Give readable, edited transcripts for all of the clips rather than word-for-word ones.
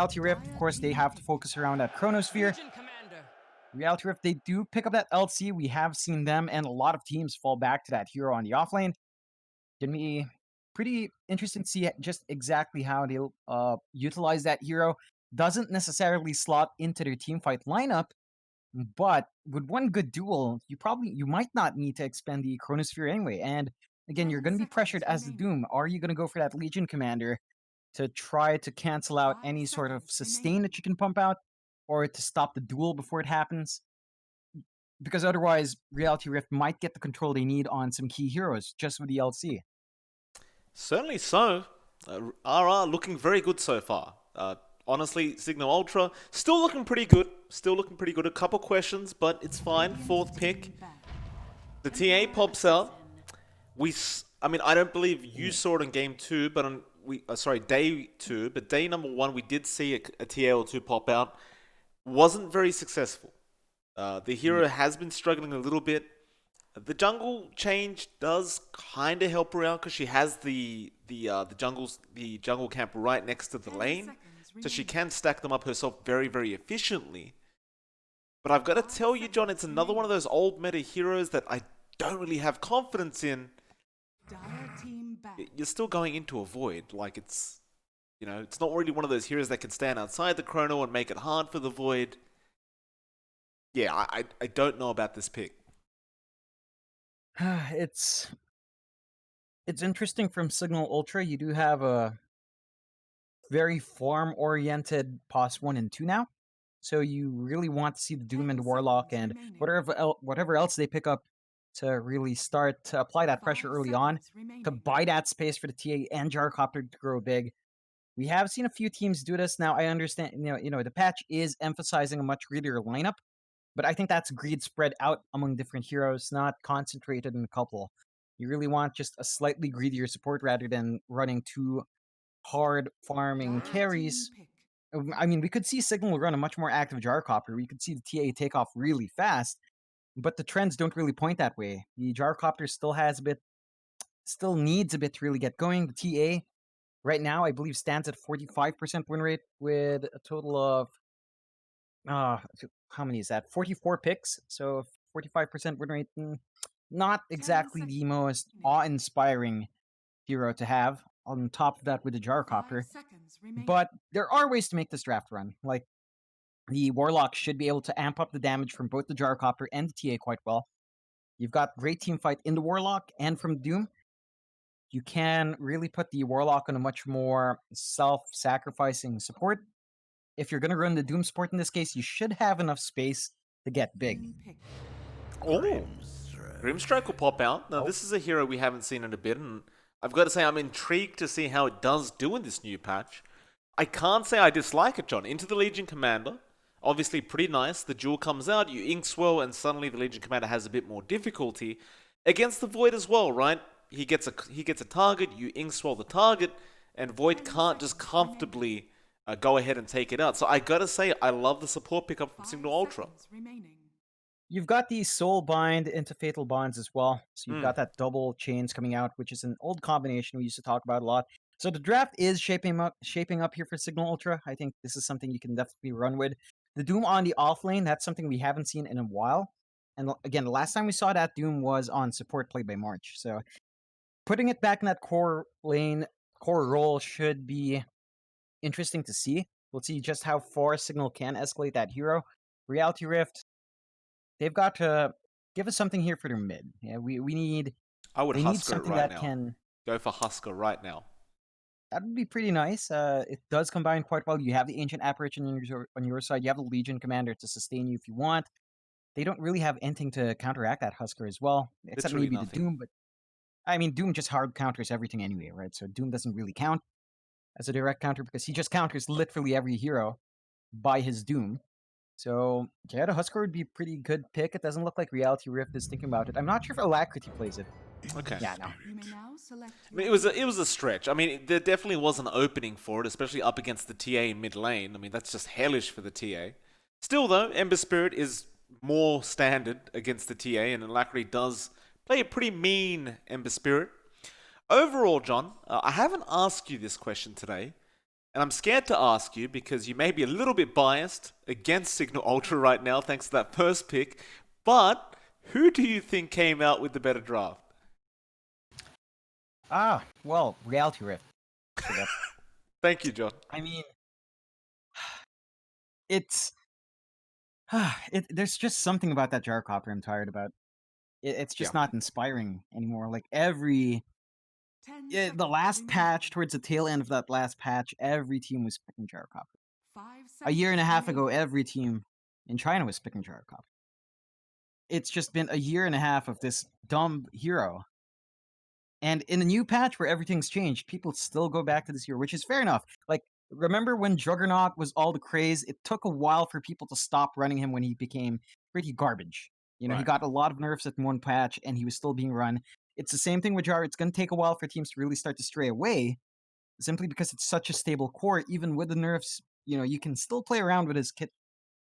Reality Rift, of course, they have to focus around that Chronosphere. Reality Rift, they do pick up that LC. We have seen them and a lot of teams fall back to that hero on the offlane. Gonna be pretty interesting to see just exactly how they'll utilize that hero. Doesn't necessarily slot into their team fight lineup, but with one good duel, you might not need to expend the Chronosphere anyway. And again, you're going to be pressured as the Doom. Are you going to go for that Legion Commander to try to cancel out any sort of sustain that you can pump out, or to stop the duel before it happens? Because otherwise, Reality Rift might get the control they need on some key heroes just with the LC. Certainly so. RR looking very good so far. Honestly, Cignal Ultra still looking pretty good. Still looking pretty good. A couple questions, but it's fine. Fourth pick. The TA pops out. I mean, I don't believe you saw it in game two, but on day two, but day number one, we did see a TA or two pop out. Wasn't very successful. The hero has been struggling a little bit. The jungle change does kind of help her out because she has the jungle camp right next to the lane, so she can stack them up herself very, very efficiently. But I've got to tell you, John, it's another one of those old meta heroes that I don't really have confidence in. You're still going into a void, like it's not really one of those heroes that can stand outside the chrono and make it hard for the void. Yeah, I don't know about this pick. it's interesting from Signal Ultra. You do have a very farm-oriented POS 1 and 2 now. So you really want to see the Doom and Warlock and whatever else they pick up to really start to apply that pressure early on, to buy that space for the TA and Gyrocopter to grow big. We have seen a few teams do this. Now I understand, the patch is emphasizing a much greedier lineup, but I think that's greed spread out among different heroes, not concentrated in a couple. You really want just a slightly greedier support rather than running two hard farming carries. I mean, we could see Signal run a much more active Gyrocopter. We could see the TA take off really fast, but the trends don't really point that way. The Gyrocopter still needs a bit to really get going. The TA right now, I believe, stands at 45% win rate with a total of uh how many is that? 44 picks. So 45% win rate. Not exactly the most awe-inspiring hero to have. On top of that, with the Gyrocopter, but there are ways to make this draft run. Like the Warlock should be able to amp up the damage from both the Gyrocopter and the TA quite well. You've got great team fight in the Warlock and from Doom. You can really put the Warlock on a much more self-sacrificing support. If you're going to run the Doom support in this case, you should have enough space to get big. Oh, Grimstrike will pop out. Now, this is a hero we haven't seen in a bit, and I've got to say I'm intrigued to see how it does do in this new patch. I can't say I dislike it, John. Into the Legion Commander, obviously pretty nice. The duel comes out, you ink swell, and suddenly the Legion Commander has a bit more difficulty. Against the Void as well, right? He gets a target, you ink swell the target, and Void can't just comfortably go ahead and take it out. So I gotta say, I love the support pickup from Signal Ultra. You've got the Soul Bind into Fatal Bonds as well. So you've got that double chains coming out, which is an old combination we used to talk about a lot. So the draft is shaping up here for Signal Ultra. I think this is something you can definitely run with. The Doom on the off lane, that's something we haven't seen in a while. And again, the last time we saw that Doom was on support played by March. So putting it back in that core lane, core role should be interesting to see. We'll see just how far Signal can escalate that hero. Reality Rift, they've got to give us something here for their mid. Yeah, we need. I would They need Husker it something right that now. can. Go for Husker right now. That would be pretty nice. It does combine quite well. You have the Ancient Apparition on your side. You have the Legion Commander to sustain you if you want. They don't really have anything to counteract that Husker as well, except Literally maybe the nothing. Doom. But I mean, Doom just hard counters everything anyway, right? So Doom doesn't really count as a direct counter because he just counters literally every hero by his Doom. So yeah, the Husker would be a pretty good pick. It doesn't look like Reality Rift is thinking about it. I'm not sure if Alacrity plays it. Okay. Yeah, no. I mean, it was a stretch. I mean, there definitely was an opening for it, especially up against the TA in mid lane. I mean, that's just hellish for the TA. Still, though, Ember Spirit is more standard against the TA, and Alacrity does play a pretty mean Ember Spirit. Overall, John, I haven't asked you this question today, And I'm scared to ask you because you may be a little bit biased against Cignal Ultra right now, thanks to that first pick. But who do you think came out with the better draft? Well, Reality Rift. Thank you, John. I mean, it's there's just something about that gyrocopter I'm tired about. It's just not inspiring anymore. Like the last patch, towards the tail end of that last patch, every team was picking gyrocopter. A year and a half ago, every team in China was picking gyrocopter. It's just been a year and a half of this dumb hero. And in a new patch where everything's changed, people still go back to this hero, which is fair enough. Like, remember when Juggernaut was all the craze? It took a while for people to stop running him when he became pretty garbage. You know, he got a lot of nerfs at one patch, and he was still being run. It's the same thing with Jar. It's going to take a while for teams to really start to stray away, simply because it's such a stable core. Even with the nerfs, you know, you can still play around with his kit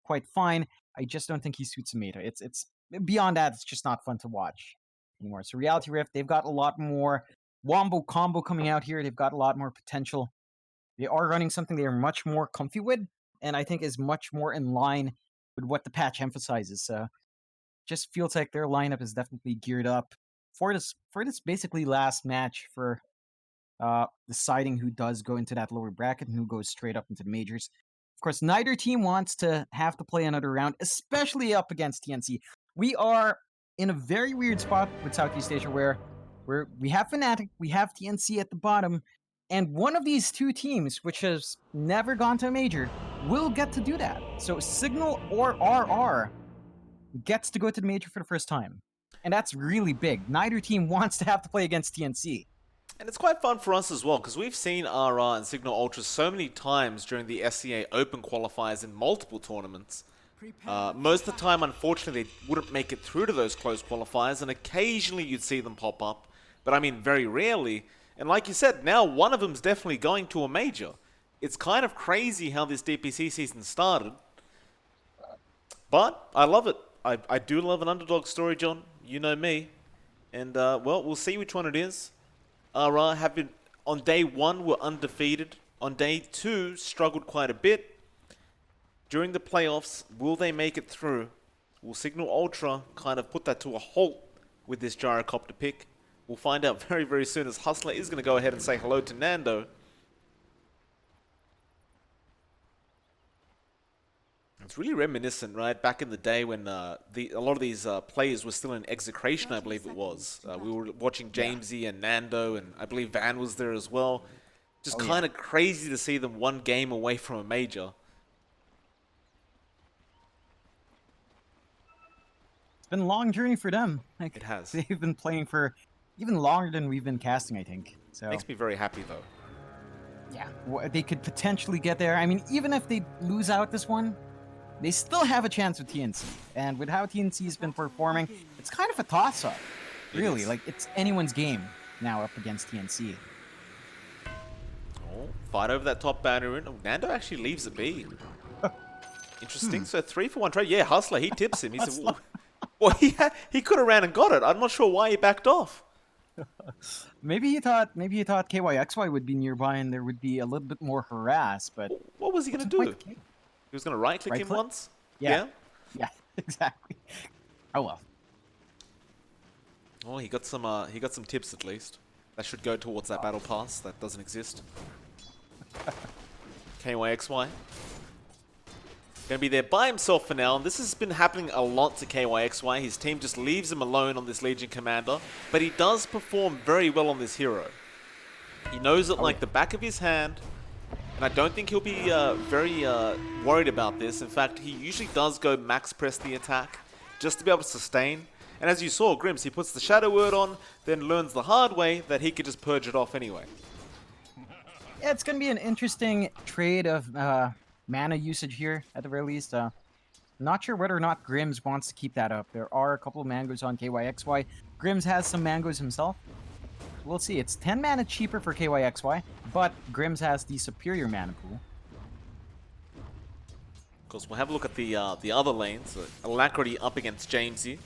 quite fine. I just don't think he suits the meta. It's beyond that, it's just not fun to watch anymore. So Reality Rift, they've got a lot more wombo combo coming out here. They've got a lot more potential. They are running something they are much more comfy with, and I think is much more in line with what the patch emphasizes. So just feels like their lineup is definitely geared up for this basically last match for deciding who does go into that lower bracket and who goes straight up into the majors. Of course, neither team wants to have to play another round, especially up against TNC. We are in a very weird spot with Southeast Asia where we have Fnatic, we have TNC at the bottom, and one of these two teams, which has never gone to a major, will get to do that. So Cignal or RR gets to go to the major for the first time. And that's really big. Neither team wants to have to play against TNC. And it's quite fun for us as well, because we've seen RR and Cignal Ultra so many times during the SCA Open qualifiers in multiple tournaments. Most of the time, unfortunately, they wouldn't make it through to those close qualifiers, and occasionally you'd see them pop up. But I mean, very rarely. And like you said, now one of them's definitely going to a major. It's kind of crazy how this DPC season started. But I love it. I do love an underdog story, John. You know me. And, well, we'll see which one it is. RR have been, on day 1, were undefeated. On day 2, struggled quite a bit. During the playoffs, will they make it through? Will Cignal Ultra kind of put that to a halt with this gyrocopter pick? We'll find out very, very soon, as Hustler is going to go ahead and say hello to Nando. It's really reminiscent, right? Back in the day when a lot of these players were still in execration, I believe it was. We were watching Jamesy and Nando, and I believe Van was there as well. Just kind of crazy to see them one game away from a major. It's been a long journey for them. Like, It has. They've been playing for even longer than we've been casting, I think. So Makes me very happy, though. yeah, they could potentially get there. I mean, even if they lose out this one, they still have a chance with TNC. And with how TNC has been performing, it's kind of a toss-up. Really, like, it's anyone's game now up against TNC. Oh, fight over that top banner. Oh, Nando actually leaves it be. Interesting. So 3 for 1 trade. Yeah, Hustler, he tips him. He said, well, he could have ran and got it. I'm not sure why he backed off. Maybe he thought KYXY would be nearby and there would be a little bit more harass, but What was he going to do? He was going to right-click him once? Yeah, exactly. Oh well. Oh, he got some tips at least. That should go towards that battle pass that doesn't exist. KYXY. Going to be there by himself for now, and this has been happening a lot to KYXY. His team just leaves him alone on this Legion Commander, but he does perform very well on this hero. He knows it like the back of his hand, and I don't think he'll be very worried about this. In fact, he usually does go max press the attack just to be able to sustain. And as you saw, Grims, he puts the Shadow Word on, then learns the hard way that he could just purge it off anyway. Yeah, it's going to be an interesting trade of mana usage here, at the very least. Not sure whether or not Grims wants to keep that up. There are a couple of mangoes on KYXY. Grims has some mangoes himself. We'll see. It's 10 mana cheaper for KYXY, but Grims has the superior mana pool. Of course, we'll have a look at the other lanes. Alacrity up against Jamesy.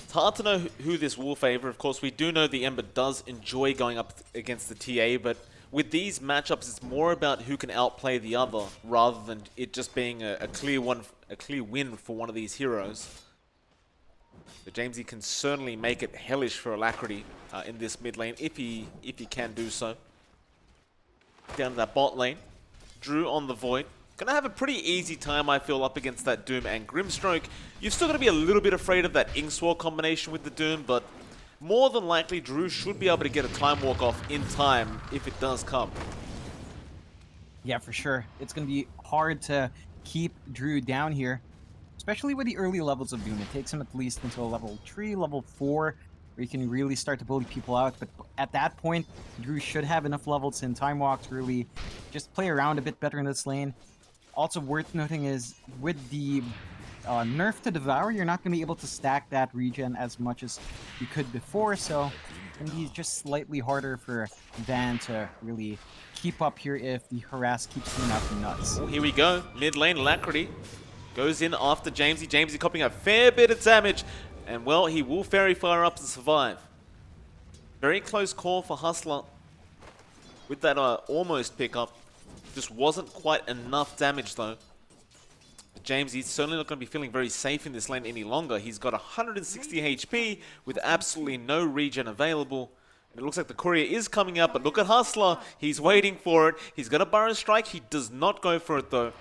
It's hard to know who this will favor. Of course, we do know the Ember does enjoy going up against the TA, but with these matchups, it's more about who can outplay the other rather than it just being a clear win for one of these heroes. But Jamesy can certainly make it hellish for Alacrity in this mid lane if he can do so. Down to that bot lane, Drew on the Void. Gonna have a pretty easy time, I feel, up against that Doom and Grimstroke. You've still got to be a little bit afraid of that Inkswar combination with the Doom, but more than likely, Drew should be able to get a Time Walk off in time if it does come. Yeah, for sure. It's going to be hard to keep Drew down here, especially with the early levels of Doom. It takes him at least until level 3, level 4, where you can really start to bully people out. But at that point, Drew should have enough levels in Time Walk to really just play around a bit better in this lane. Also worth noting is, with the nerf to Devour, you're not going to be able to stack that regen as much as you could before, so it's going to be just slightly harder for Van to really keep up here if the harass keeps him out nuts. Oh, here we go. Mid lane, Alacrity goes in after Jamesy. Jamesy copying a fair bit of damage, and well, he will Fairy Fire up to survive. Very close call for Hustler with that almost pickup. Just wasn't quite enough damage though. James, he's certainly not going to be feeling very safe in this lane any longer. He's got 160 HP with absolutely no regen available. And it looks like the courier is coming up, but look at Hustler. He's waiting for it. He's going to Burrow Strike. He does not go for it though.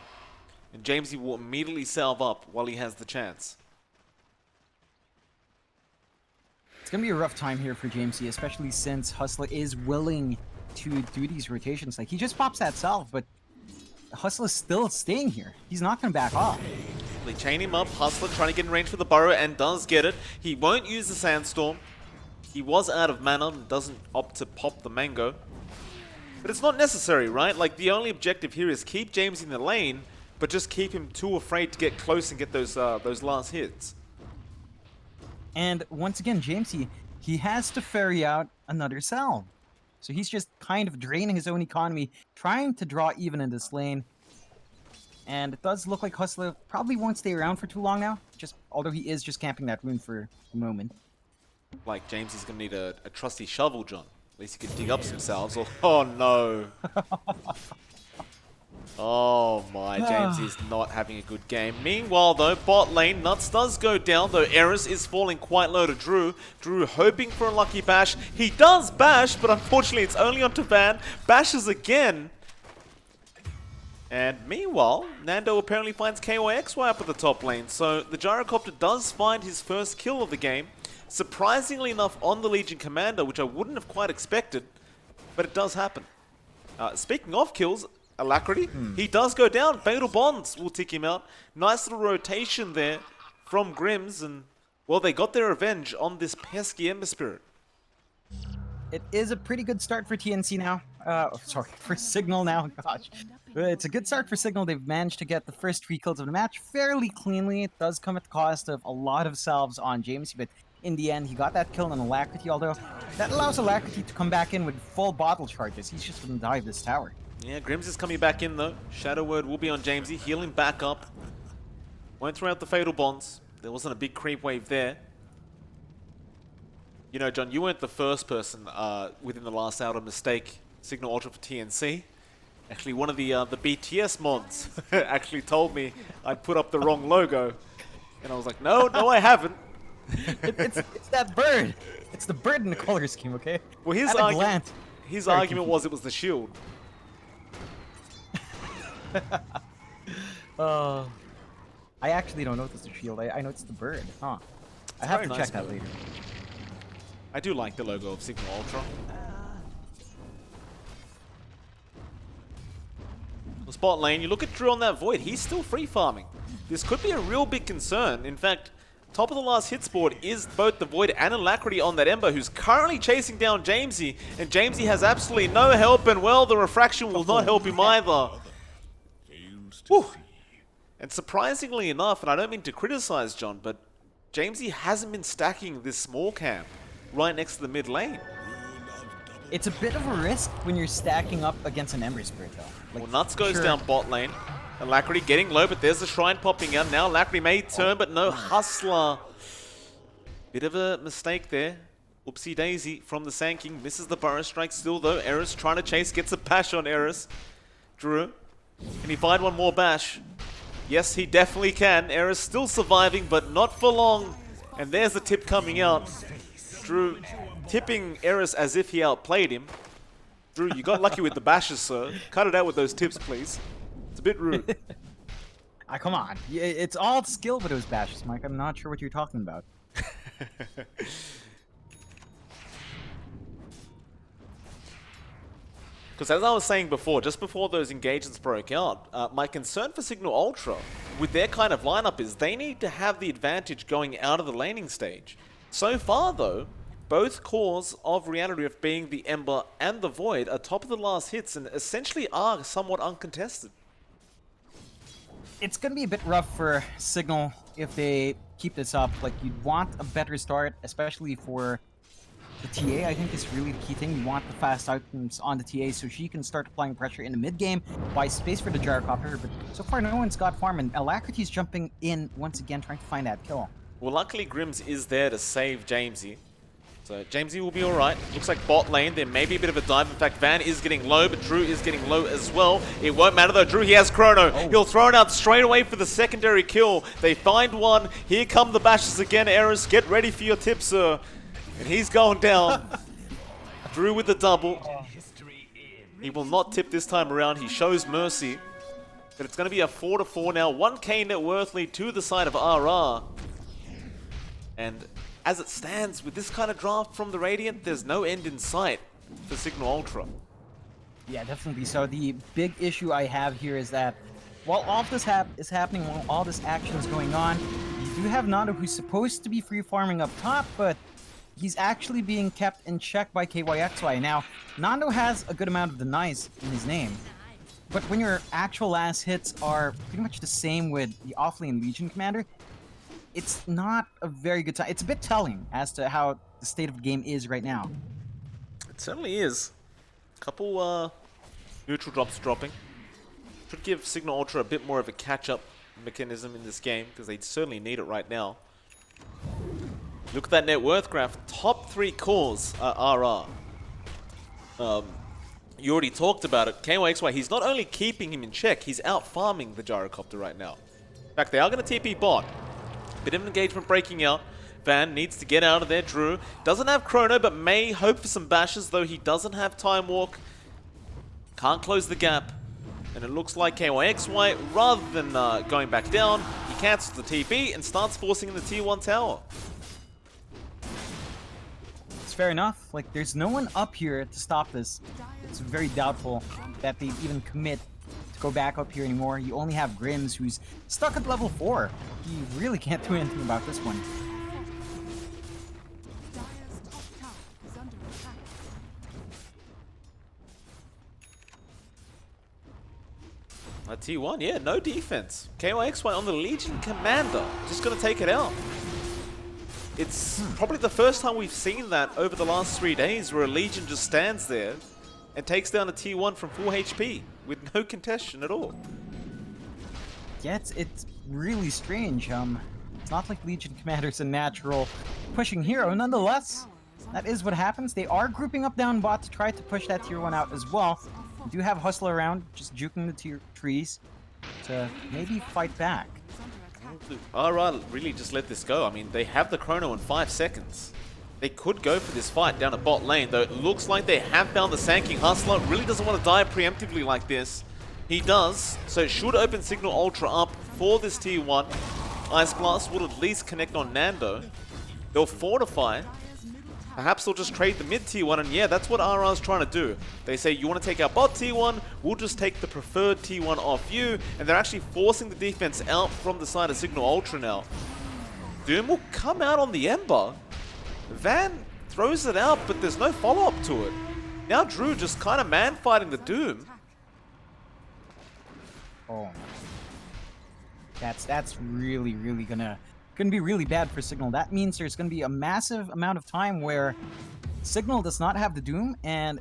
And Jamesy will immediately salve up while he has the chance. It's going to be a rough time here for Jamesy, especially since Hustler is willing to do these rotations. Like, he just pops that salve, but Hustler's still staying here. He's not going to back off. They chain him up. Hustler trying to get in range for the burrow and does get it. He won't use the Sandstorm. He was out of mana and doesn't opt to pop the Mango. But it's not necessary, right? Like, the only objective here is keep James in the lane, but just keep him too afraid to get close and get those last hits. And once again, Jamesy, he has to ferry out another salve. So he's just kind of draining his own economy, trying to draw even in this lane. And it does look like Hustler probably won't stay around for too long now, although he is just camping that rune for the moment. Like, James is going to need a trusty shovel, John. At least he could dig up some salves. Oh no. Oh my, James is not having a good game. Meanwhile though, bot lane, Nuts does go down, though Eris is falling quite low to Drew. Drew hoping for a lucky bash. He does bash, but unfortunately it's only onto Van. Bashes again. And meanwhile, Nando apparently finds KYXY up at the top lane, so the Gyrocopter does find his first kill of the game. Surprisingly enough on the Legion Commander, which I wouldn't have quite expected, but it does happen. Speaking of kills, Alacrity, he does go down. Fatal Bonds will tick him out. Nice little rotation there from Grims, and well, they got their revenge on this pesky Ember Spirit. It is a pretty good start for TNC now. Sorry, for Cignal now, gosh. It's a good start for Cignal. They've managed to get the first 3 kills of the match fairly cleanly. It does come at the cost of a lot of salves on Jamesy, but in the end, he got that kill on Alacrity, although that allows Alacrity to come back in with full bottle charges. He's just going to dive this tower. Yeah, Grims is coming back in though. Shadow Word will be on Jamesy, healing back up. Won't throw out the Fatal Bonds. There wasn't a big creep wave there. You know, John, you weren't the first person within the last hour to mistake Cignal Ultra for TNC. Actually, one of the BTS mods actually told me I'd put up the wrong logo. And I was like, no, I haven't. It's that bird. It's the bird in the color scheme, okay? Well, his argument was it was the shield. I actually don't know if it's the shield. I know it's the bird. Huh. I have to check that later. I do like the logo of Cignal Ultra. The spot lane, you look at Drew on that Void, he's still free farming. This could be a real big concern. In fact, top of the last hits board is both the Void and Alacrity on that Ember, who's currently chasing down Jamesy, and Jamesy has absolutely no help, and well, the refraction will not help him either. Whew. And surprisingly enough, and I don't mean to criticize John, but Jamesy hasn't been stacking this small camp right next to the mid lane. It's a bit of a risk when you're stacking up against an Ember Spirit, though. Like, well, Nuts goes down bot lane. Alacrity getting low, but there's the Shrine popping out. Now Alacrity may turn, but no Hustler. Bit of a mistake there. Oopsie daisy from the Sanking. Misses the burrow strike still though. Eris trying to chase. Gets a bash on Eris. Drew. Can he find one more bash? Yes, he definitely can. Eris still surviving, but not for long. And there's the tip coming out. Drew tipping Eris as if he outplayed him. Drew, you got lucky with the bashes, sir. Cut it out with those tips, please. It's a bit rude. Come on. It's all skill with those bashes, Mike. I'm not sure what you're talking about. Because as I was saying before, just before those engagements broke out, my concern for Cignal Ultra with their kind of lineup is they need to have the advantage going out of the laning stage. So far though, both cores of Reality Rift being the Ember and the Void are top of the last hits and essentially are somewhat uncontested. It's going to be a bit rough for Cignal if they keep this up. Like, you'd want a better start, especially for the TA. I think is really the key thing. You want the fast outcomes on the TA so she can start applying pressure in the mid game, buy space for the gyrocopter, but so far no one's got farm, and Alacrity's jumping in once again trying to find that kill. Well, luckily Grims is there to save Jamesy. So Jamesy will be alright. Looks like bot lane, there may be a bit of a dive. In fact, Van is getting low, but Drew is getting low as well. It won't matter though. Drew, he has Chrono. Oh. He'll throw it out straight away for the secondary kill. They find one. Here come the bashes again. Eris, get ready for your tip, sir. And he's going down. Drew with the double. He will not tip this time around. He shows mercy. But it's going to be a 4-4 now. 1k net worth lead to the side of RR. And as it stands, with this kind of draft from the Radiant, there's no end in sight for Cignal Ultra. Yeah, definitely. So the big issue I have here is that while all of this is happening, while all this action is going on, you do have Nando who's supposed to be free farming up top, but he's actually being kept in check by KYXY. Now, Nando has a good amount of denies in his name, but when your actual last hits are pretty much the same with the offlane Legion Commander, it's not a very good time. It's a bit telling as to how the state of the game is right now. It certainly is. Couple neutral drops dropping. Should give Cignal Ultra a bit more of a catch-up mechanism in this game, because they certainly need it right now. Look at that net worth graph. Top 3 cores are RR. You already talked about it. KYXY, he's not only keeping him in check, he's out farming the gyrocopter right now. In fact, they are going to TP bot. Bit of engagement breaking out. Van needs to get out of there. Drew doesn't have Chrono, but may hope for some bashes, though he doesn't have Time Walk. Can't close the gap. And it looks like KYXY, rather than going back down, he cancels the TP and starts forcing in the Tier 1 tower. It's fair enough. Like, there's no one up here to stop this. It's very doubtful that they even commit to go back up here anymore. You only have Grims, who's stuck at level 4. You really can't do anything about this one. T1, yeah, no defense. KYXY on the Legion Commander, just gonna take it out. It's probably the first time we've seen that over the last 3 days, where a Legion just stands there and takes down a T1 from full HP with no contestation at all. Yeah, it's really strange. It's not like Legion Commander's a natural pushing hero. Nonetheless, that is what happens. They are grouping up down bot to try to push that tier 1 out as well. You do have Hustler around, just juking the tier trees to maybe fight back. RR really just let this go. I mean, they have the Chrono in 5 seconds. They could go for this fight down at bot lane, though it looks like they have found the Sanking. Hustler really doesn't want to die preemptively like this. He does, so it should open Cignal Ultra up for this tier 1. Ice Blast will at least connect on Nando. They'll fortify. Perhaps they'll just trade the mid tier 1, and yeah, that's what RR's trying to do. They say, you want to take our bot tier 1, we'll just take the preferred tier 1 off you, and they're actually forcing the defense out from the side of Cignal Ultra now. Doom will come out on the Ember. Van throws it out, but there's no follow-up to it. Now Drew just kind of man-fighting the Doom. Oh, that's really gonna be really bad for Cignal. That means there's gonna be a massive amount of time where Cignal does not have the Doom and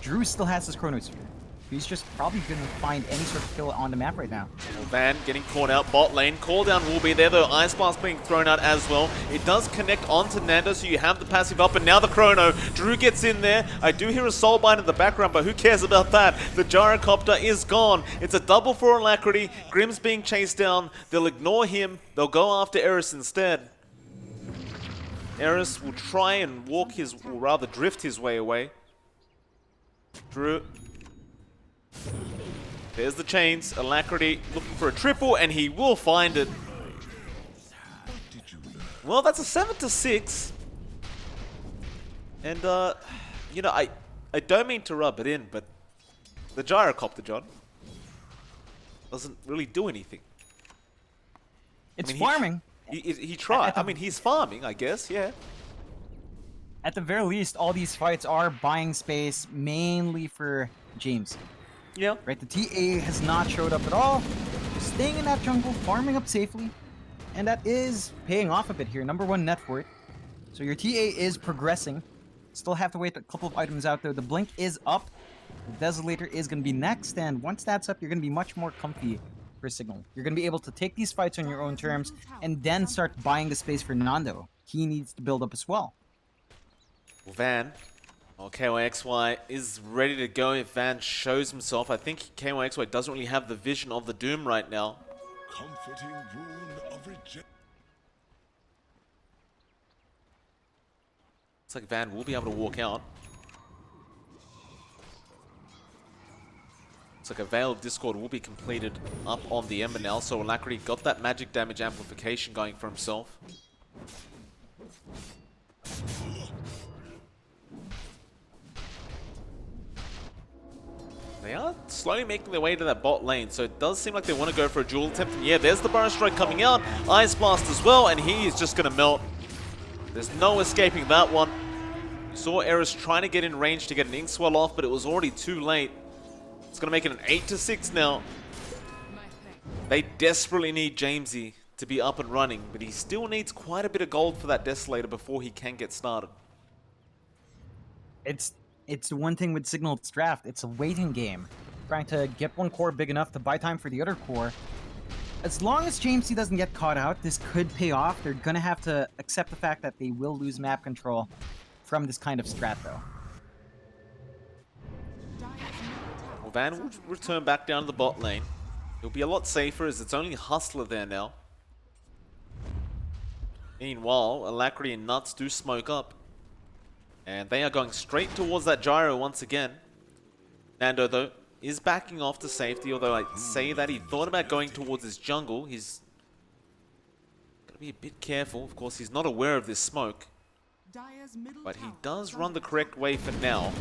Drew still has his Chronosphere. He's just probably going to find any sort of kill on the map right now. Well, Van getting caught out bot lane. Call down will be there though. Ice Blast being thrown out as well. It does connect onto Nando, so you have the passive up, and now the Chrono. Drew gets in there. I do hear a Soulbind in the background, but who cares about that? The Gyrocopter is gone. It's a double for Alacrity. Grim's being chased down. They'll ignore him. They'll go after Eris instead. Eris will try and walk his, or rather drift his way away. Drew. There's the chains. Alacrity looking for a triple, and he will find it. Well, that's a 7-6. And, you know, I don't mean to rub it in, but the Gyrocopter, John, doesn't really do anything. It's farming. He tried. I mean, he's farming, I guess, yeah. At the very least, all these fights are buying space mainly for James. Yeah. Right, the TA has not showed up at all. Just staying in that jungle, farming up safely. And that is paying off a bit here. Number 1 net worth. So your TA is progressing. Still have to wait a couple of items out there. The Blink is up. The Desolator is going to be next. And once that's up, you're going to be much more comfy for Cignal. You're going to be able to take these fights on your own terms and then start buying the space for Nando. He needs to build up as well. Van. Well, KYXY is ready to go if Van shows himself. I think KYXY doesn't really have the vision of the Doom right now. Comforting rune of rejection. Looks like Van will be able to walk out. Looks like a Veil of Discord will be completed up on the Ember now. So Alacrity got that magic damage amplification going for himself. They are slowly making their way to that bot lane, so it does seem like they want to go for a duel attempt. And yeah, there's the Burrow Strike coming out. Ice Blast as well, and he is just going to melt. There's no escaping that one. You saw Eris trying to get in range to get an Inkswell off, but it was already too late. It's going to make it an 8-6 now. They desperately need Jamesy to be up and running, but he still needs quite a bit of gold for that Desolator before he can get started. It's the one thing with Cignal's draft. It's a waiting game. Trying to get one core big enough to buy time for the other core. As long as Jamesy doesn't get caught out, this could pay off. They're going to have to accept the fact that they will lose map control from this kind of strat, though. Well, Van will return back down to the bot lane. It'll be a lot safer as it's only Hustler there now. Meanwhile, Alacrity and Nuts do smoke up. And they are going straight towards that gyro once again. Nando, though, is backing off to safety, although I say that he thought about going towards his jungle. He's got to be a bit careful. Of course, he's not aware of this smoke. But he does run the correct way for now.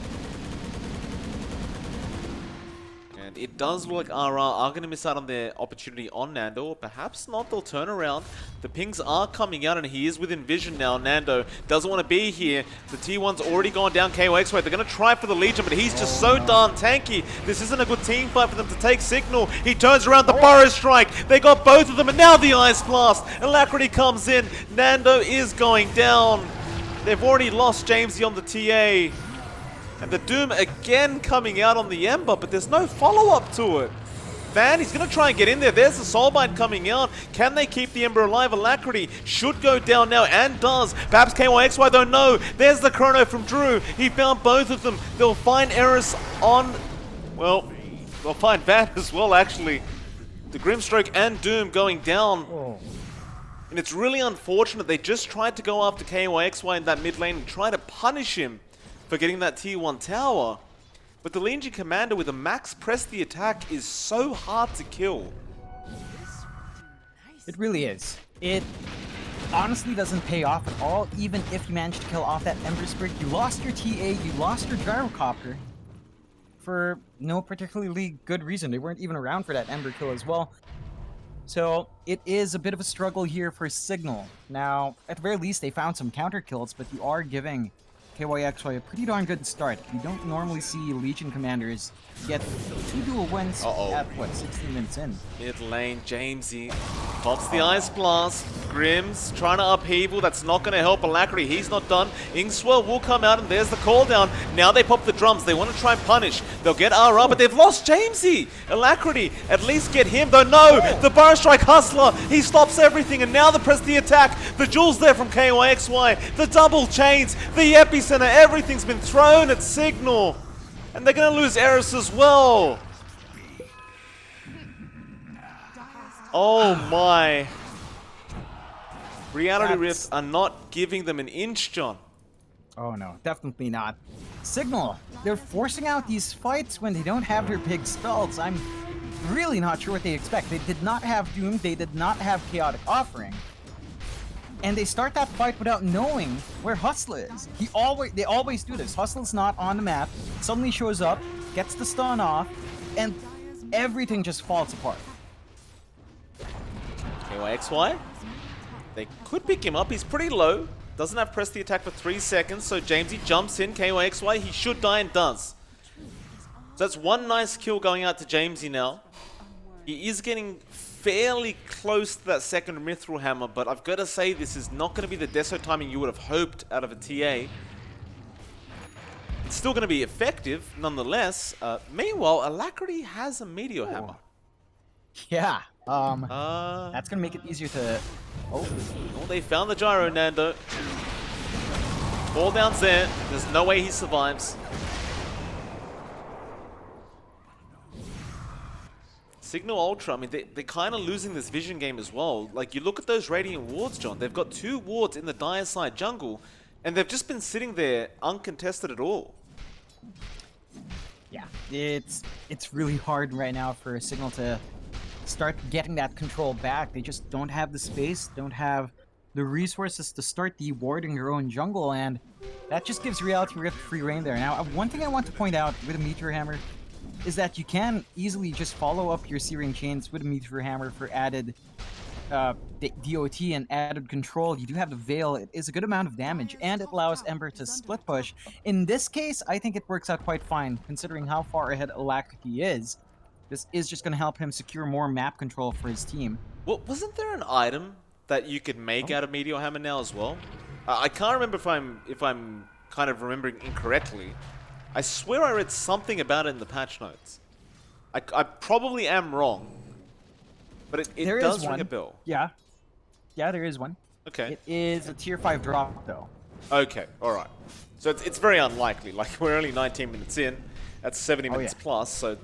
And it does look like RR are going to miss out on their opportunity on Nando. Or perhaps not, they'll turn around. The pings are coming out and he is within vision now. Nando doesn't want to be here. The T1's already gone down KOX way. They're going to try for the Legion, but he's just so darn tanky. This isn't a good team fight for them to take Cignal. He turns around the Burrow Strike. They got both of them, and now the Ice Blast. Alacrity comes in. Nando is going down. They've already lost Jamesy on the TA. And the Doom again coming out on the Ember, but there's no follow-up to it. Van, he's going to try and get in there. There's the Soulbind coming out. Can they keep the Ember alive? Alacrity should go down now, and does. Perhaps KYXY, though, no. There's the Chrono from Drew. He found both of them. They'll find Eris on... Well, they'll find Van as well, actually. The Grimstroke and Doom going down. Oh. And it's really unfortunate. They just tried to go after KYXY in that mid lane and try to punish him for getting that T1 tower. But the Legion Commander with a max press the attack is so hard to kill. It really is. It honestly doesn't pay off at all, even if you manage to kill off that Ember Spirit. You lost your TA, you lost your Gyrocopter for no particularly good reason. They weren't even around for that Ember kill as well. So it is a bit of a struggle here for Cignal. Now, at the very least, they found some counter kills, but you are giving KYXY a pretty darn good start. You don't normally see Legion commanders get 2 dual wins at, what, 16 minutes in? Mid lane, Jamesy pops the Ice Blast. Grimm's trying to upheaval. That's not going to help Alacrity. He's not done. Ingswell will come out, and there's the call down. Now they pop the drums. They want to try and punish. They'll get RR, but they've lost Jamesy. Alacrity, at least get him, though. No, the Burrow Strike Hustler. He stops everything, and now the press the attack. The Jules there from KYXY. The double chains, the epicenter. Everything's been thrown at Cignal. And they're going to lose Eris as well. Oh my. Reality Rift are not giving them an inch, John. Oh no, definitely not. Cignal, they're forcing out these fights when they don't have their big spells. I'm really not sure what they expect. They did not have Doom, they did not have Chaotic Offering. And they start that fight without knowing where Hustler is. They always do this. Hustler's not on the map, suddenly shows up, gets the stun off, and everything just falls apart. KYXY, they could pick him up. He's pretty low. Doesn't have press the attack for 3 seconds, so Jamesy jumps in. KYXY, he should die and does. So that's one nice kill going out to Jamesy now. He is getting fairly close to that second Mithril Hammer, but I've got to say this is not going to be the Deso timing you would have hoped out of a TA. It's still going to be effective, nonetheless. Meanwhile, Alacrity has a Meteor Hammer. Yeah, that's going to make it easier to... Oh, they found the gyro, Nando. Fall down's there. There's no way he survives. Cignal Ultra, I mean, they're kind of losing this vision game as well. Like, you look at those Radiant wards, John. They've got 2 wards in the dire side jungle, and they've just been sitting there uncontested at all. Yeah, it's really hard right now for Cignal to start getting that control back. They just don't have the space, don't have the resources to start dewarding their own jungle, and that just gives Reality Rift free reign there. Now, one thing I want to point out with a Meteor Hammer is that you can easily just follow up your Searing Chains with a Meteor Hammer for added DOT and added control. You do have the Veil. It is a good amount of damage, and it allows Ember to split push. In this case, I think it works out quite fine, considering how far ahead Alacrity is. This is just going to help him secure more map control for his team. Well, wasn't there an item that you could make out of Meteor Hammer now as well? I can't remember if I'm kind of remembering incorrectly. I swear I read something about it in the patch notes. I probably am wrong, but it does ring a bell. Yeah, there is one. Okay. It is a tier 5 drop, though. Okay, alright. So it's very unlikely. Like, we're only 19 minutes in. That's 70 minutes plus, so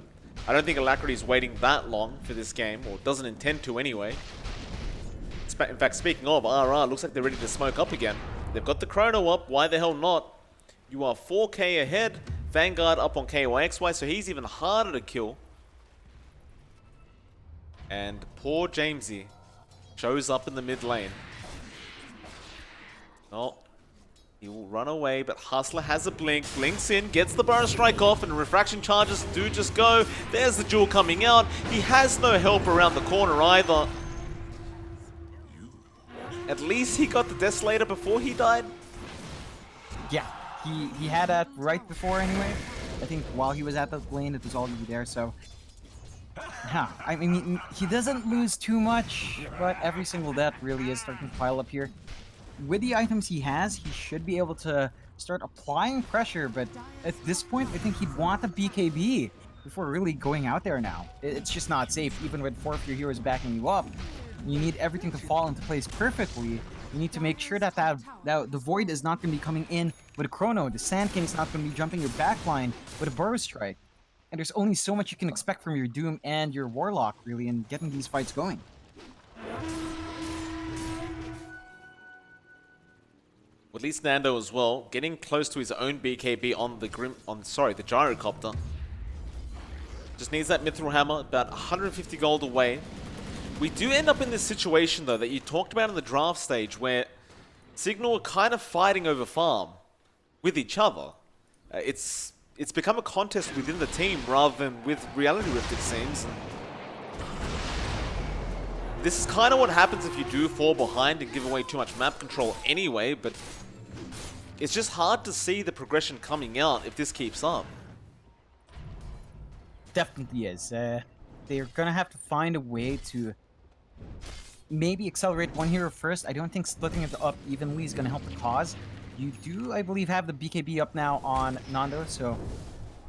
I don't think Alacrity's waiting that long for this game, or doesn't intend to anyway. In fact, speaking of, RR looks like they're ready to smoke up again. They've got the Chrono up, why the hell not? You are 4k ahead. Vanguard up on KYXY, so he's even harder to kill. And poor Jamesy shows up in the mid lane. Oh, he will run away, but Hustler has a blink. Blinks in, gets the Burrow Strike off, and refraction charges do just go. There's the Jewel coming out. He has no help around the corner either. At least he got the Desolator before he died. Yeah. He had that right before anyway. I think while he was at the lane, it was already there, so... Yeah, I mean, he doesn't lose too much, but every single death really is starting to pile up here. With the items he has, he should be able to start applying pressure, but at this point, I think he'd want a BKB before really going out there now. It's just not safe, even with 4 of your heroes backing you up. You need everything to fall into place perfectly. You need to make sure that the Void is not going to be coming in with a Chrono. The Sand King is not going to be jumping your backline with a Burrow Strike. And there's only so much you can expect from your Doom and your Warlock, really, in getting these fights going. At least Nando as well, getting close to his own BKB on the the Gyrocopter. Just needs that Mithril Hammer, about 150 gold away. We do end up in this situation, though, that you talked about in the draft stage, where Cignal are kind of fighting over farm with each other. It's become a contest within the team rather than with Reality Rift, it seems. This is kind of what happens if you do fall behind and give away too much map control anyway, but It's just hard to see the progression coming out if this keeps up. Definitely is. They're gonna have to find a way to maybe accelerate one hero first. I don't think splitting it up evenly is gonna help the cause. You do, I believe, have the BKB up now on Nando, so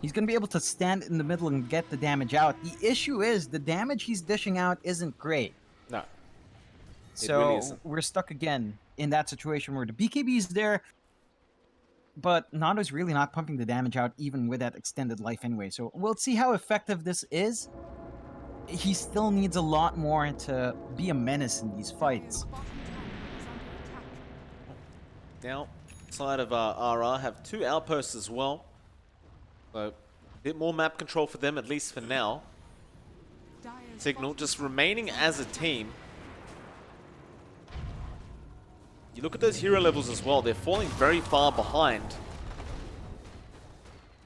he's gonna be able to stand in the middle and get the damage out. The issue is the damage he's dishing out isn't great. No. So really isn't. we're stuck again in that situation where the BKB is there, but Nando's really not pumping the damage out even with that extended life anyway. So we'll see how effective this is. He still needs a lot more to be a menace in these fights. Now, side of RR have 2 outposts as well. So, a bit more map control for them, at least for now. Cignal just remaining as a team. You look at those hero levels as well, they're falling very far behind.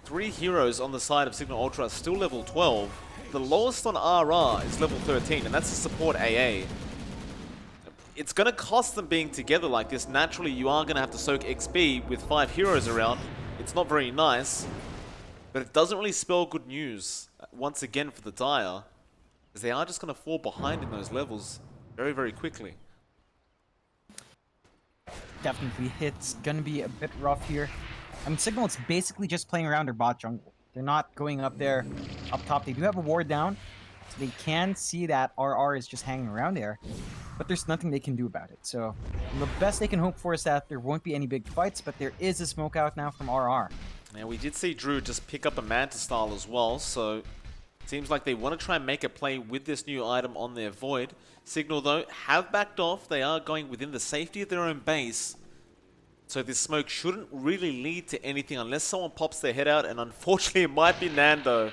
3 heroes on the side of Cignal Ultra are still level 12. The lowest on RR is level 13, and that's the support AA. It's going to cost them being together like this. Naturally, you are going to have to soak XP with 5 heroes around. It's not very nice, but it doesn't really spell good news once again for the Dire, because they are just going to fall behind in those levels very, very quickly. Definitely, it's gonna be a bit rough here. I mean, Cignal is basically just playing around their bot jungle. They're not going up there, up top. They do have a ward down, so they can see that RR is just hanging around there, but there's nothing they can do about it. So the best they can hope for is that there won't be any big fights, but there is a smoke out now from RR. Now, we did see Drew just pick up a Manta style as well, so it seems like they want to try and make a play with this new item on their Void. Cignal, though, have backed off. They are going within the safety of their own base. So this smoke shouldn't really lead to anything unless someone pops their head out, and unfortunately it might be Nando.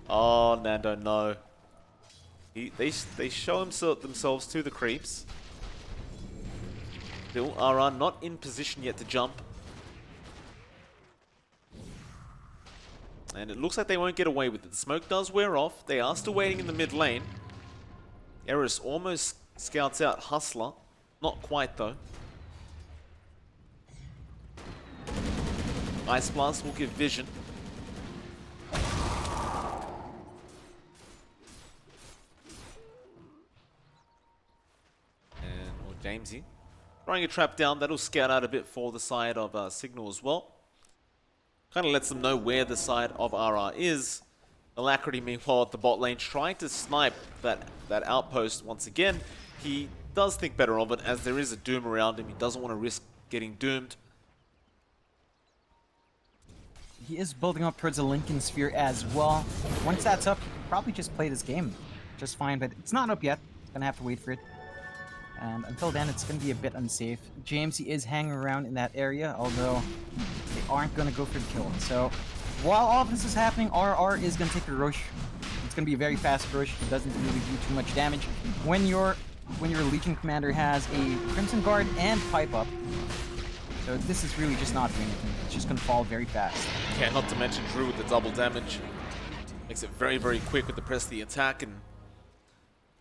Oh, Nando, no. They show themselves to the creeps. Still, RR not in position yet to jump. And it looks like they won't get away with it. The smoke does wear off. They are still waiting in the mid lane. Eris almost scouts out Hustler. Not quite, though. Ice Blast will give vision. And Jamesy throwing a trap down. That'll scout out a bit for the side of Cignal as well. Kind of lets them know where the side of RR is. Alacrity, meanwhile, at the bot lane, trying to snipe that outpost once again. He does think better of it, as there is a Doom around him. He doesn't want to risk getting doomed. He is building up towards a Lincoln Sphere as well. Once that's up, he can probably just play this game just fine, but it's not up yet. Gonna have to wait for it. And until then, it's gonna be a bit unsafe. Jamesy is hanging around in that area, although they aren't gonna go for the kill. So while all of this is happening, RR is gonna take a rush. It's gonna be a very fast rush. It doesn't really do too much damage. When your Legion Commander has a Crimson Guard and Pipe Up, so this is really just not doing anything. It's just gonna fall very fast. Yeah, not to mention Drew with the double damage. Makes it very, very quick with the press of the attack. And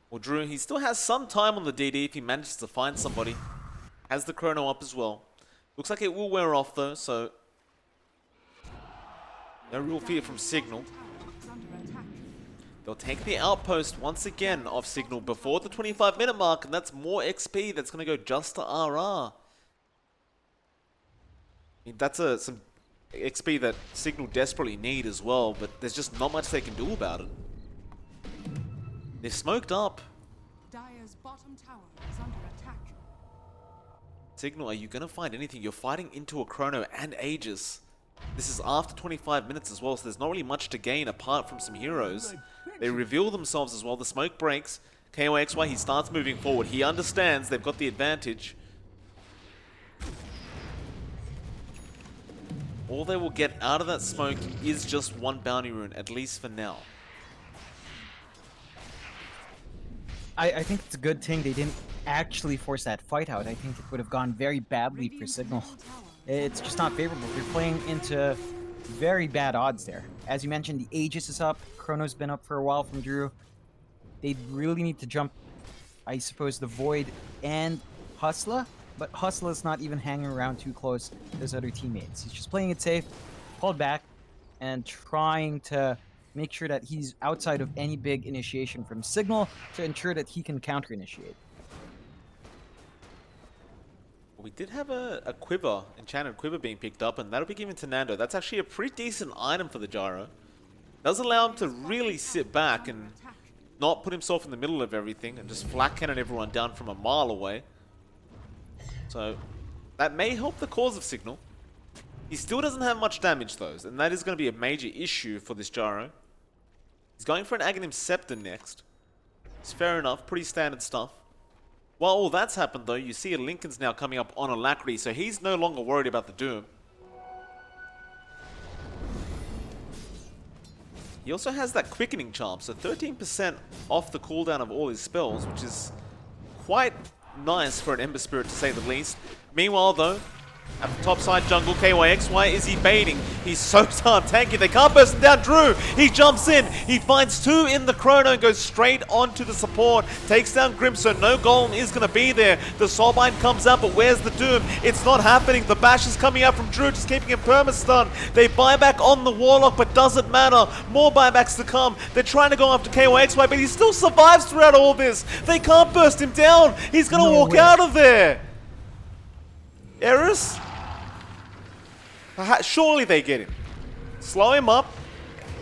well, Drew, he still has some time on the DD if he manages to find somebody. Has the chrono up as well. Looks like it will wear off though, so no real fear from Cignal. They'll take the outpost once again off Cignal before the 25-minute mark, and that's more XP that's going to go just to RR. I mean, that's some XP that Cignal desperately need as well, but there's just not much they can do about it. They're smoked up. Dire's bottom tower is under attack. Cignal, are you going to find anything? You're fighting into a chrono and Aegis. This is after 25 minutes as well, so there's not really much to gain apart from some heroes. They reveal themselves as well. The smoke breaks. KOXY, he starts moving forward. He understands they've got the advantage. All they will get out of that smoke is just one bounty rune, at least for now. I think it's a good thing they didn't actually force that fight out. I think it would have gone very badly for Cignal. It's just not favorable. They're playing into very bad odds there. As you mentioned, the Aegis is up. Chrono's been up for a while from Drew. They really need to jump, I suppose, the Void and Hustler. But Hustla's not even hanging around too close to his other teammates. He's just playing it safe, pulled back, and trying to make sure that he's outside of any big initiation from Cignal to ensure that he can counter-initiate. We did have a quiver, enchanted quiver being picked up, and that'll be given to Nando. That's actually a pretty decent item for the Gyro. Does allow him to really sit back and not put himself in the middle of everything and just flat cannon everyone down from a mile away. So that may help the cause of Cignal. He still doesn't have much damage though, and that is going to be a major issue for this Gyro. He's going for an Aghanim Scepter next. It's fair enough, pretty standard stuff. While all that's happened though, you see Lincoln's now coming up on Alacrity, so he's no longer worried about the Doom. He also has that quickening charm, so 13% off the cooldown of all his spells, which is quite nice for an Ember Spirit to say the least. Meanwhile though, at the top side jungle, KYXY, is he baiting? He's so darn tanky, they can't burst him down. Drew, he jumps in, he finds two in the chrono and goes straight onto the support. Takes down Grim, so no golem is going to be there. The Soulbind comes out, but where's the Doom? It's not happening. The bash is coming out from Drew, just keeping him perma-stun. They buy back on the Warlock, but doesn't matter. More buybacks to come. They're trying to go after KYXY, but he still survives throughout all this. They can't burst him down. He's going to walk out of there. Eris? Surely they get him. Slow him up.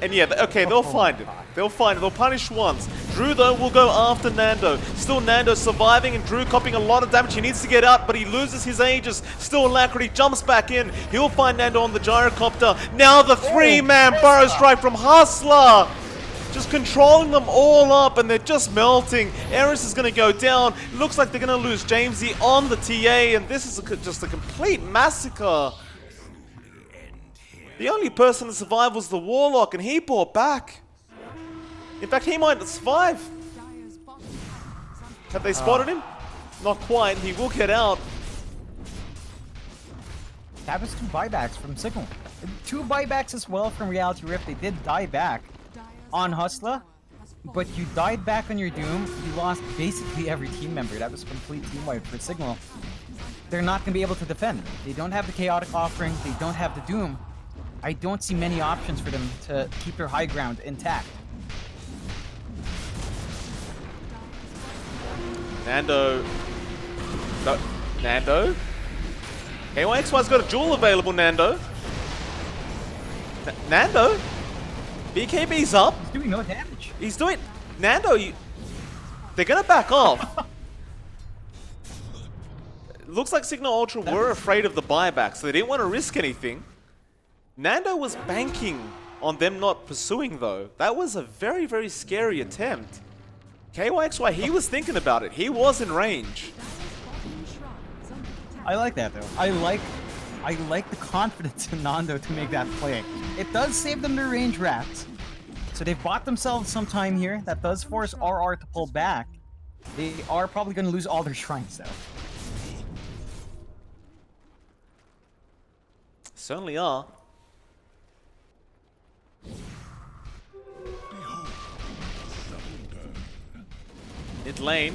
And yeah, okay, they'll find him. They'll find him. They'll punish once. Drew, though, will go after Nando. Still Nando surviving and Drew copying a lot of damage. He needs to get out, but he loses his Aegis. Still Alacrity jumps back in. He'll find Nando on the Gyrocopter. Now the three-man burrow strike from Hustler. Just controlling them all up, and they're just melting. Eris is going to go down. Looks like they're going to lose Jamesy on the TA, and this is just a complete massacre. The only person that survived was the Warlock, and he brought back. In fact, he might survive. Have they spotted him? Not quite. He will get out. That was 2 buybacks from Cignal. 2 buybacks as well from Reality Rift. They did die back on Hustler, but you died back on your Doom. You lost basically every team member. That was a complete team wipe for Cignal. They're not going to be able to defend. They don't have the Chaotic Offering. They don't have the Doom. I don't see many options for them to keep their high ground intact. Nando. No, Nando? KYXY's got a jewel available, Nando. Nando? BKB's up. He's doing no damage. He's doing... Nando, they're going to back off. Looks like Cignal Ultra were afraid of the buyback, so they didn't want to risk anything. Nando was banking on them not pursuing, though. That was a very, very scary attempt. KYXY, he was thinking about it. He was in range. I like that, though. I like the confidence in Nando to make that play. It does save them their range rats. So they've bought themselves some time here. That does force RR to pull back. They are probably going to lose all their shrines, though. Certainly are. Mid lane.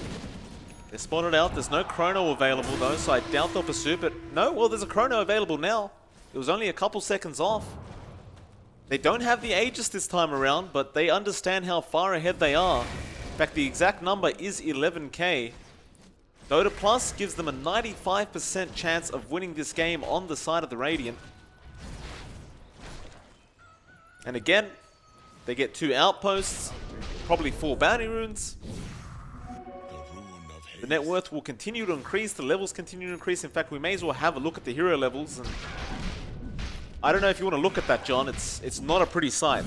They're spotted out. There's no chrono available though, so I doubt they'll pursue, but no, well, there's a chrono available now. It was only a couple seconds off. They don't have the Aegis this time around, but they understand how far ahead they are. In fact, the exact number is 11k. Dota Plus gives them a 95% chance of winning this game on the side of the Radiant. And again, they get 2 outposts, probably 4 bounty runes. The net worth will continue to increase, the levels continue to increase. In fact, we may as well have a look at the hero levels. And I don't know if you want to look at that, John. It's not a pretty sight.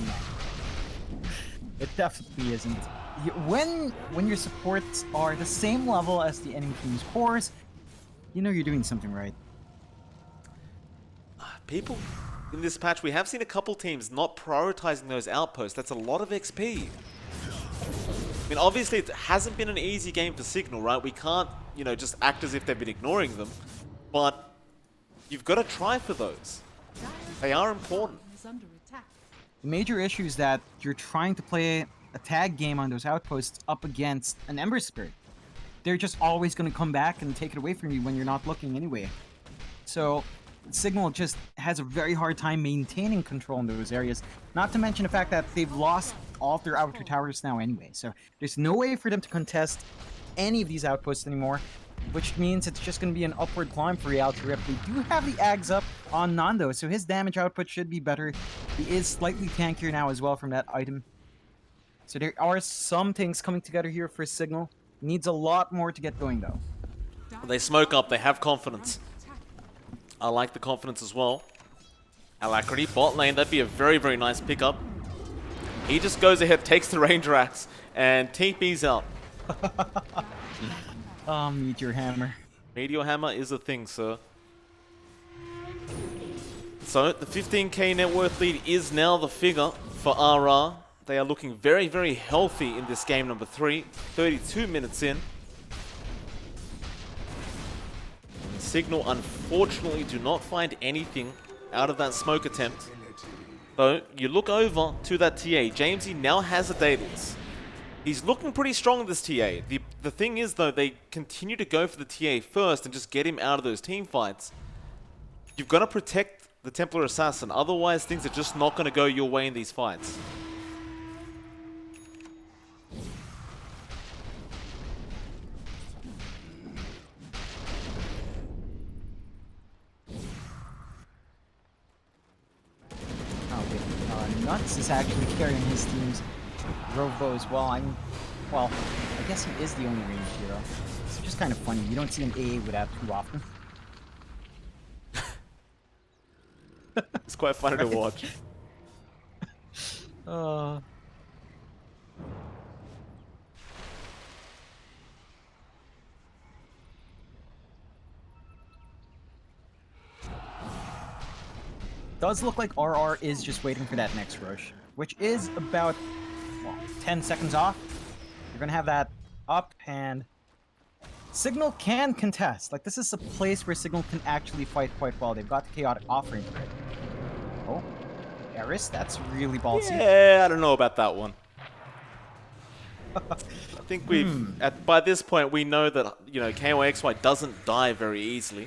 It definitely isn't. When your supports are the same level as the enemy team's cores, you know you're doing something right. People in this patch, we have seen a couple teams not prioritizing those outposts. That's a lot of XP. I mean, obviously, it hasn't been an easy game for Cignal, right? We can't, you know, just act as if they've been ignoring them. But you've got to try for those. They are important. The major issue is that you're trying to play a tag game on those outposts up against an Ember Spirit. they're just always going to come back and take it away from you when you're not looking anyway. So Cignal just has a very hard time maintaining control in those areas. Not to mention the fact that they've lost all their outer towers now anyway. So there's no way for them to contest any of these outposts anymore, which means it's just going to be an upward climb for Real to Rip. They do have the Ags up on Nando, so his damage output should be better. He is slightly tankier now as well from that item. So there are some things coming together here for Cignal. Needs a lot more to get going though. They smoke up, they have confidence. I like the confidence as well. Alacrity, bot lane, that'd be a very, very nice pickup. He just goes ahead, takes the Ranger Axe, and TP's out. Oh, Meteor Hammer. Meteor Hammer is a thing, sir. So, the 15k net worth lead is now the figure for RR. They are looking very, very healthy in this game number 3. 32 minutes in. Cignal, unfortunately, do not find anything out of that smoke attempt. So, you look over to that TA. Jamesy now has a Daedalus. He's looking pretty strong in this TA. The thing is, though, they continue to go for the TA first and just get him out of those team fights. You've got to protect the Templar Assassin, otherwise things are just not going to go your way in these fights. Nuts is actually carrying his team's Robo as well. Well, I guess he is the only ranged hero. It's just kind of funny. You don't see an AA with that too often. It's quite funny to watch. Does look like RR is just waiting for that next rush, which is about, well, 10 seconds off. You're gonna have that up, and Cignal can contest. Like, this is a place where Cignal can actually fight quite well. They've got the Chaotic offering for it. Oh, Eris, that's really ballsy. Yeah, I don't know about that one. I think we've, by this point, we know that, you know, KOXY doesn't die very easily.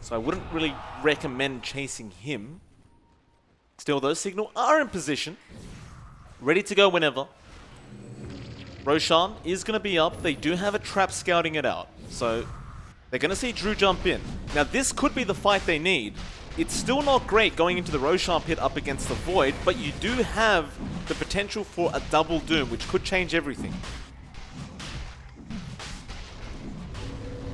So I wouldn't really recommend chasing him. Still though, Cignal are in position. Ready to go whenever. Roshan is going to be up. They do have a trap scouting it out. So they're going to see Drew jump in. Now this could be the fight they need. It's still not great going into the Roshan pit up against the Void, but you do have the potential for a double Doom, which could change everything.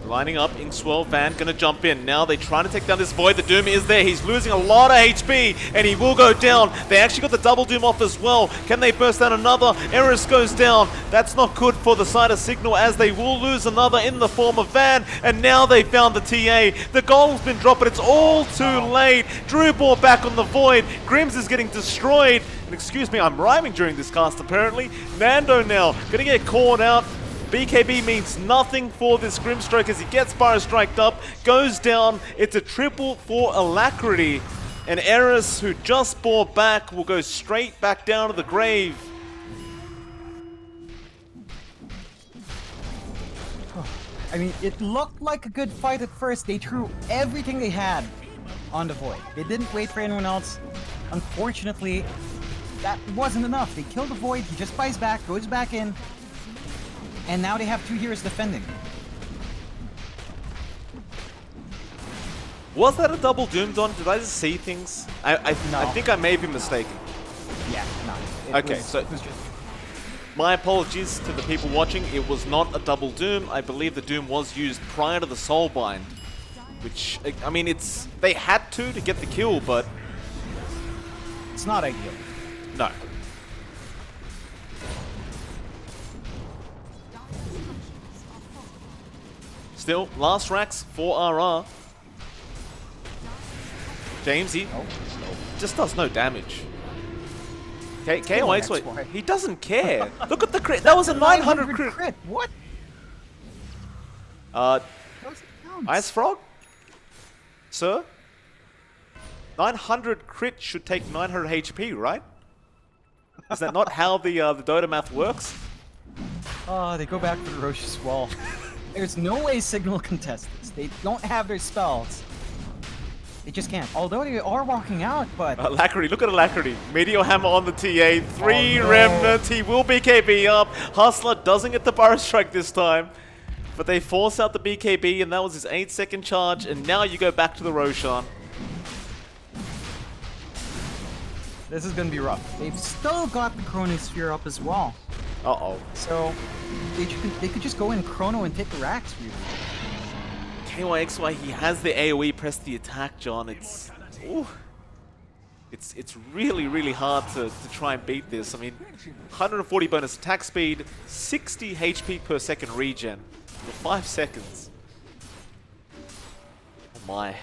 Lining up, Inkswell, Van gonna jump in. Now they trying to take down this Void. The Doom is there. He's losing a lot of HP, and he will go down. They actually got the double Doom off as well. Can they burst out another? Eris goes down. That's not good for the side of Cignal, as they will lose another in the form of Van, and now they found the TA. The goal's been dropped, but it's all too late. Drew ball back on the Void. Grims is getting destroyed. And excuse me, I'm rhyming during this cast apparently. Nando now gonna get caught out. BKB means nothing for this Grimstroke as he gets Spyro Striked up, goes down. It's a triple for Alacrity. And Eris, who just bore back, will go straight back down to the grave. I mean, it looked like a good fight at first. They threw everything they had on the Void. They didn't wait for anyone else. Unfortunately, that wasn't enough. They killed the Void, he just buys back, goes back in. And now they have two heroes defending. Was that a double Doom, Don? Did I just see things? No. I think I may be mistaken. Yeah, no. Okay, so it was just... My apologies to the people watching. It was not a double Doom. I believe the Doom was used prior to the Soulbind. Which, I mean, it's... They had to get the kill, but... It's not ideal. No. Still, last racks for RR. Jamesy just does no damage. KOXY, he doesn't care. Look at the crit. That was a 900 crit. What? Ice Frog? Sir? 900 crit should take 900 HP, right? Is that not how the Dota math works? Oh, they go back for the Roche's wall. There's no way Cignal contest this. They don't have their spells. They just can't. Although they are walking out, but... Alacrity, look at Alacrity. Meteor Hammer on the TA. 3 no. Remnant. He will BKB up. Hustler doesn't get the Burrow Strike this time. But they force out the BKB, and that was his 8-second charge. And now you go back to the Roshan. This is going to be rough. They've still got the Chronosphere up as well. Uh-oh. So they could just go in Chrono and take the racks, really. KYXY, he has the AoE, press the attack, John. It's really, really hard to try and beat this. I mean, 140 bonus attack speed, 60 HP per second regen for 5 seconds. Oh my.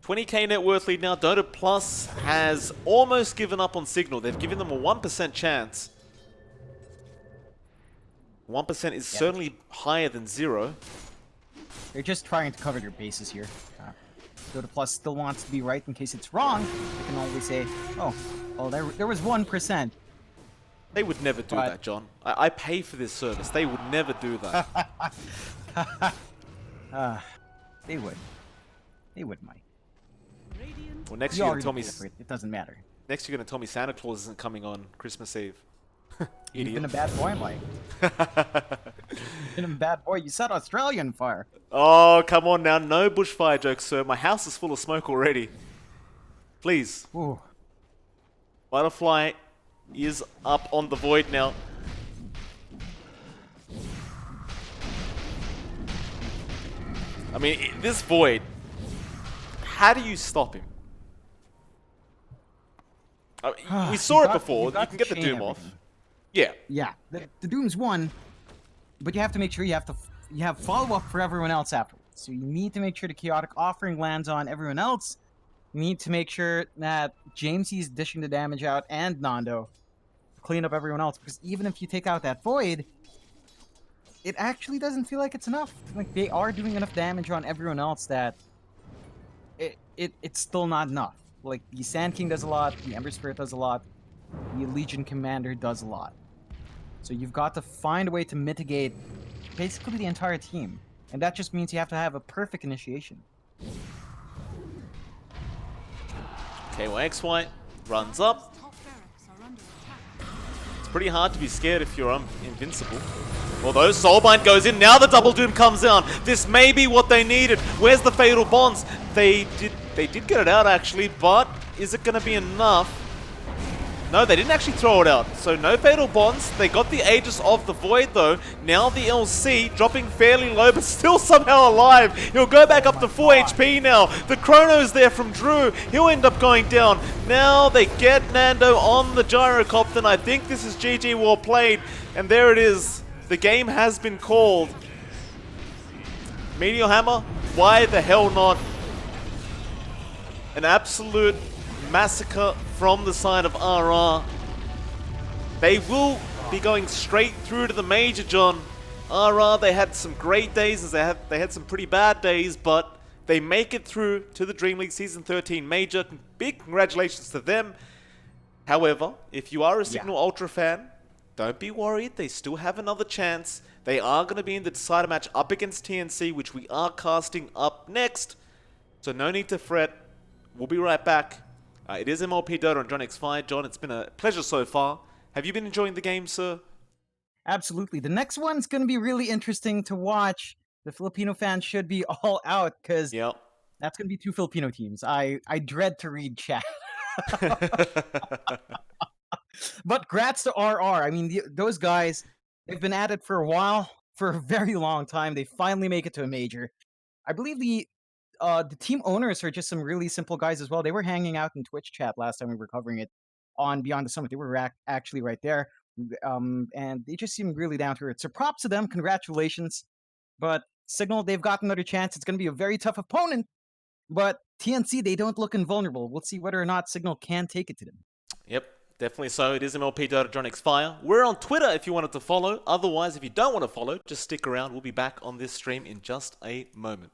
20k net worth lead now. Dota Plus has almost given up on Cignal. They've given them a 1% chance. 1% is certainly higher than 0. They're just trying to cover their bases here. Dota Plus still wants to be right in case it's wrong. They can always say, oh, well, there was 1%. They would never do that, John. I pay for this service. They would never do that. They would. They would, Mike. Well, next You you're gonna already tell me. paid for it. It doesn't matter. Next you're gonna tell me Santa Claus isn't coming on Christmas Eve. You've Idiot. been a bad boy, Mike. You've been a bad boy. You set Australia on fire. Oh, come on now. No bushfire jokes, sir. My house is full of smoke already. Please. Ooh. Butterfly is up on the void now. I mean, this void. How do you stop him? We saw it before. You can get the Doom off. Yeah. Yeah. The Doom's one, but you have to make sure you have follow-up for everyone else afterwards. So you need to make sure the Chaotic Offering lands on everyone else. You need to make sure that Jamesy's dishing the damage out and Nando clean up everyone else. Because even if you take out that Void, it actually doesn't feel like it's enough. Like, they are doing enough damage on everyone else that it's still not enough. Like, the Sand King does a lot, the Ember Spirit does a lot, the Legion Commander does a lot. So you've got to find a way to mitigate basically the entire team. And that just means you have to have a perfect initiation. KYXY runs up. Top barracks are under attack. It's pretty hard to be scared if you're invincible. Although Soulbind goes in, now the double doom comes down. This may be what they needed. Where's the Fatal Bonds? They did get it out actually, but is it going to be enough? No, they didn't actually throw it out. So no Fatal Bonds. They got the Aegis of the Void though. Now the LC dropping fairly low, but still somehow alive. He'll go back up to 4 HP now. The Chrono's there from Drew. He'll end up going down. Now they get Nando on the Gyrocopter, and I think this is GG well played. And there it is. The game has been called. Meteor Hammer, why the hell not? An absolute massacre from the side of RR. They will be going straight through to the major, John. RR, they had some great days, as they had some pretty bad days, but they make it through to the Dream League Season 13 major. Big congratulations to them. However, if you are a Cignal Ultra fan, don't be worried. They still have another chance. They are going to be in the decider match up against TNC, which we are casting up next. So no need to fret. We'll be right back. It is MLP Dota on John X5. John, it's been a pleasure so far. Have you been enjoying the game, sir? Absolutely. The next one's going to be really interesting to watch. The Filipino fans should be all out because that's going to be 2 Filipino teams. I dread to read chat. But grats to RR. I mean, those guys, they've been at it for a while, for a very long time. They finally make it to a major. I believe the team owners are just some really simple guys as well. They were hanging out in Twitch chat last time we were covering it on Beyond the Summit. They were actually right there. And they just seem really down to earth. So props to them. Congratulations. But Cignal, they've got another chance. It's going to be a very tough opponent. But TNC, they don't look invulnerable. We'll see whether or not Cignal can take it to them. Yep, definitely so. It is MLP Dota John X Fire. We're on Twitter if you wanted to follow. Otherwise, if you don't want to follow, just stick around. We'll be back on this stream in just a moment.